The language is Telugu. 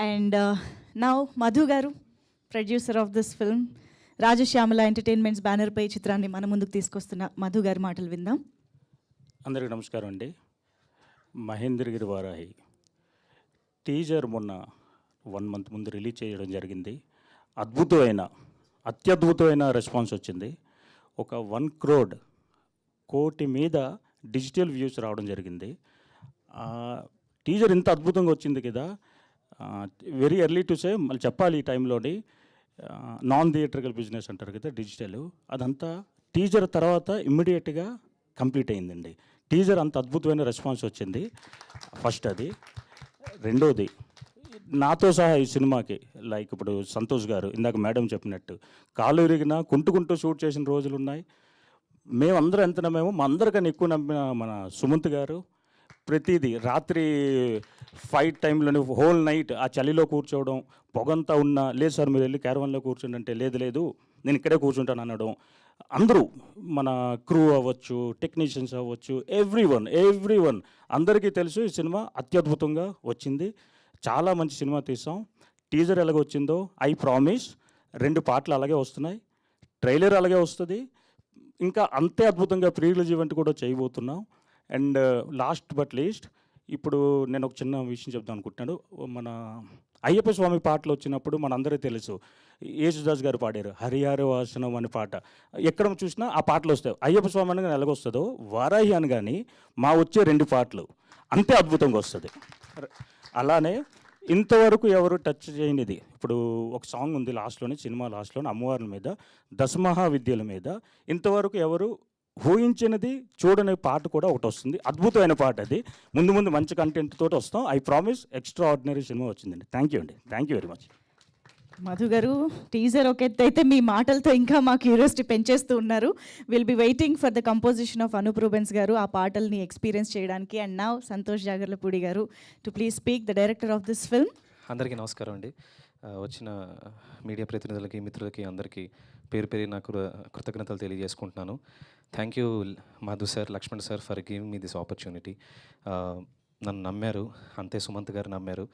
And now Madhu Garu, producer of this film, Rajashyamala entertainments banner పై చిత్రాన్ని మన ముందుకు తీసుకొస్తున్న మధు గారి మాటలు విందాం. అందరికీ నమస్కారం అండి. మహేంద్రగిరి వారాహి టీజర్ మొన్న 1 month ముందు రిలీజ్ చేయడం జరిగింది. అత్యద్భుతమైన రెస్పాన్స్ వచ్చింది. ఒక 1 crore కోటి మీద డిజిటల్ వ్యూస్ రావడం జరిగింది. టీజర్ ఇంత అద్భుతంగా వచ్చింది కదా, వెరీ ఎర్లీ టు సే. మళ్ళీ చెప్పాలి ఈ టైంలోని, నాన్ థియేట్రికల్ బిజినెస్ అంటారు కదా, డిజిటల్, అదంతా టీజర్ తర్వాత ఇమ్మీడియట్గా కంప్లీట్ అయిందండి. టీజర్ అంత అద్భుతమైన రెస్పాన్స్ వచ్చింది. ఫస్ట్ అది. రెండోది, నాతో సహా ఈ సినిమాకి లైక్ ఇప్పుడు సంతోష్ గారు ఇందాక మేడం చెప్పినట్టు కాలు విరిగినా కుంటూ షూట్ చేసిన రోజులు ఉన్నాయి. మేమందరం ఎంత నమ్మేమో, మా అందరికన్నా ఎక్కువ నమ్మిన మన సుమంత్ గారు ప్రతిదీ రాత్రి ఫైట్ టైంలోని హోల్ నైట్ ఆ చలిలో కూర్చోవడం, పొగంతా ఉన్నా, లేదు సార్ మీరు వెళ్ళి క్యారవాన్లో కూర్చోండి అంటే, లేదు నేను ఇక్కడే కూర్చుంటాను అనడం. అందరూ మన క్రూ అవ్వచ్చు, టెక్నీషియన్స్ అవ్వచ్చు, ఎవ్రీ వన్ అందరికీ తెలుసు ఈ సినిమా అత్యద్భుతంగా వచ్చింది. చాలా మంచి సినిమా తీసాం. టీజర్ ఎలాగ వచ్చిందో ఐ ప్రామిస్ 2 పాటలు అలాగే వస్తున్నాయి, ట్రైలర్ అలాగే వస్తుంది, ఇంకా అంతే అద్భుతంగా ప్రీ రిలీజ్ ఈవెంట్ కూడా చేయబోతున్నాం. అండ్ లాస్ట్ బట్ లీస్ట్, ఇప్పుడు నేను ఒక చిన్న విషయం చెప్దాం అనుకుంటున్నాను. మన అయ్యప్ప స్వామి పాటలు వచ్చినప్పుడు మనందరికీ తెలుసు, యేసుదాస్ గారు పాడారు హరిహర వాసనం అనే పాట. ఎక్కడ చూసినా ఆ పాటలు వస్తాయి. అయ్యప్ప స్వామి అనగా ఎలాగొస్తుందో, వారాహి అని కానీ మా వచ్చే 2 పాటలు అంతే అద్భుతంగా వస్తుంది. అలానే ఇంతవరకు ఎవరు టచ్ చేయనిది, ఇప్పుడు ఒక సాంగ్ ఉంది లాస్ట్లోనే, సినిమా లాస్ట్లోనే, అమ్మవారి మీద, దశమహా విద్యల మీద ఇంతవరకు ఎవరు ఊహించినది చూడని పాట కూడా ఒకటి వస్తుంది. అద్భుతమైన పాట అది. ముందు మంచి కంటెంట్ తోటి వస్తాం. I promise extra ordinary cinema వచ్చిందండి. థ్యాంక్ యూ అండి. Thank you very much. Madhu గారు, టీజర్ ఒక ఎత్తు అయితే మీ మాటలతో ఇంకా మా క్యూరియాసిటీ పెంచేస్తూ ఉన్నారు. Will be waiting for the composition of Anoop Rubens గారు ఆ పాటల్ని ఎక్స్పీరియన్స్ చేయడానికి. అండ్ నౌ సంతోష్ జాగర్లపూడి గారు to please speak, the director of this film. అందరికీ నమస్కారం అండి. వచ్చిన మీడియా ప్రతినిధులకి, మిత్రులకి అందరికీ పేరు నాకు కృతజ్ఞతలు తెలియజేసుకుంటున్నాను. Thank you Madhu sir, Lakshman sir for giving me this opportunity. నన్ను నమ్మారు, అంతే సుమంత్ గారు నమ్మారు.